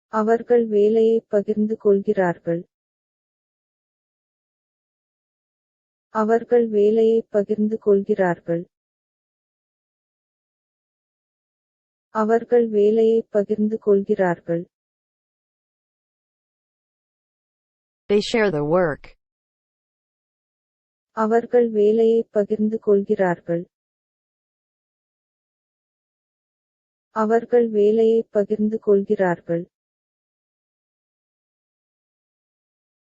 அவர்கள் வேலையை பகிர்ந்து கொள்கிறார்கள். அவர்கள் வேலையை பகிர்ந்து கொள்கிறார்கள். அவர்கள் வேலையை பகிர்ந்து கொள்கிறார்கள். They share the work. அவர்கள் வேலையை பகிர்ந்து கொள்கிறார்கள். அவர்கள் வேலையை பகிர்ந்து கொள்கிறார்கள்.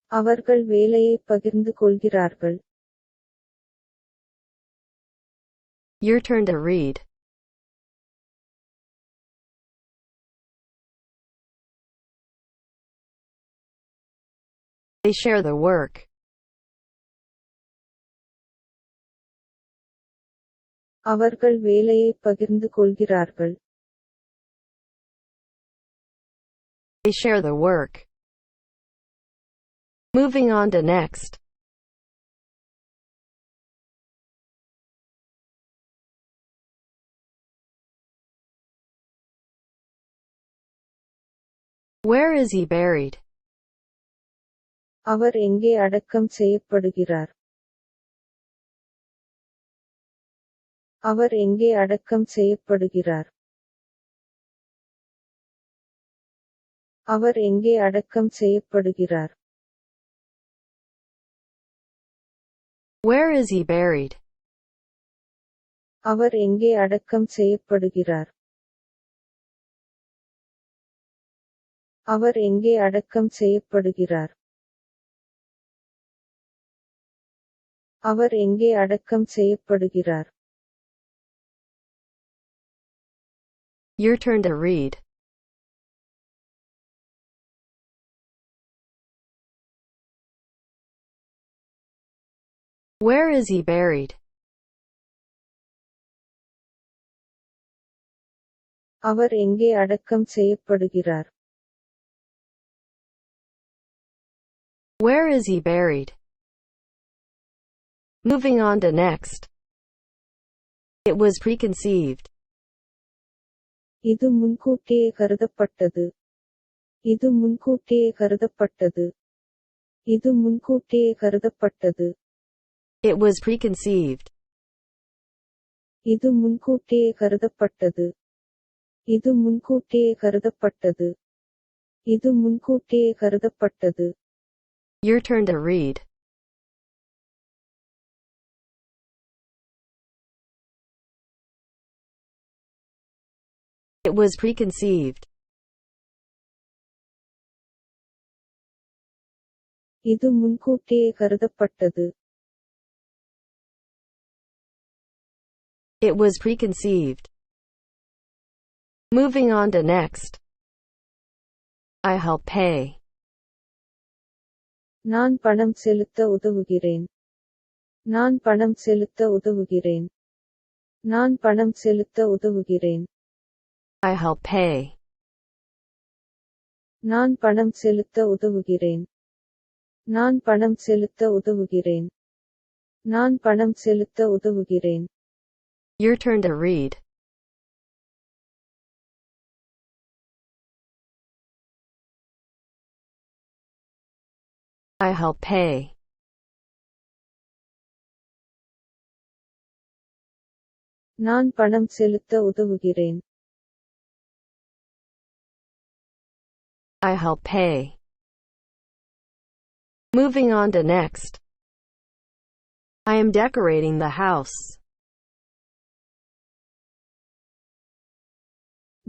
அவர்கள் வேலையை பகிர்ந்து கொள்கிறார்கள். Your turn to read. They share the work. அவர்கள் வேலையை பகிர்ந்து கொள்கிறார்கள். They share the work. Moving on to next. Where is he buried? அவர் எங்கே அடக்கம் செய்யப்படுகிறார்? அவர் எங்கே அடக்கம் செய்யப்படுகிறார்? அவர் எங்கே அடக்கம் செய்யப்படுகிறார்? Where is he buried? அவர் எங்கே அடக்கம் செய்யப்படுகிறார்? அவர் எங்கே அடக்கம் செய்யப்படுகிறார்? அவர் எங்கே அடக்கம் செய்யப்படுகிறார்? Your turn to read. Where is he buried? அவர் எங்கே அடக்கம் செய்யப்படுகிறார்? Where is he buried? Moving on to next. It was preconceived. இது முன்கூட்டியே கருதப்பட்டது. இது முன்கூட்டியே கருதப்பட்டது. இது முன்கூட்டியே கருதப்பட்டது. It was preconceived. இது முன்கூட்டியே கருதப்பட்டது. இது முன்கூட்டியே கருதப்பட்டது. இது முன்கூட்டியே கருதப்பட்டது. Your turn to read. It was preconceived. இது முன்கூட்டியே கருதப்பட்டது. It was preconceived. Moving on to next. I help pay. நான் பணம் செலுத்த உதவுகிறேன். நான் பணம் செலுத்த உதவுகிறேன். நான் பணம் செலுத்த உதவுகிறேன். I help pay. நான் பணம் செலுத்த உதவுகிறேன். நான் பணம் செலுத்த உதவுகிறேன். நான் பணம் செலுத்த உதவுகிறேன். Your turn to read. I help pay. நான் பணம் செலுத்த உதவுகிறேன். I help pay. Moving on to next. I am decorating the house.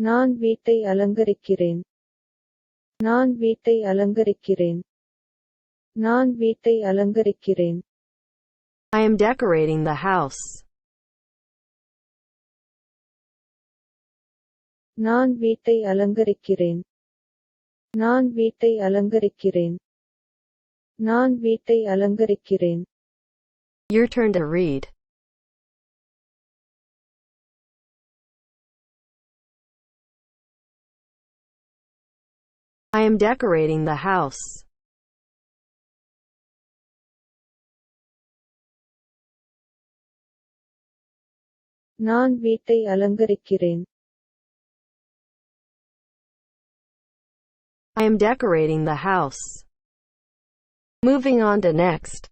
நான் வீட்டை அலங்கரிக்கிறேன். நான் வீட்டை அலங்கரிக்கிறேன். நான் வீட்டை அலங்கரிக்கிறேன். I am decorating the house. நான் வீட்டை அலங்கரிக்கிறேன். நான் வீட்டை அலங்கரிக்கிறேன். நான் வீட்டை அலங்கரிக்கிறேன். Your turn to read. I am decorating the house. நான் வீட்டை அலங்கரிக்கிறேன். I am decorating the house. Moving on to next.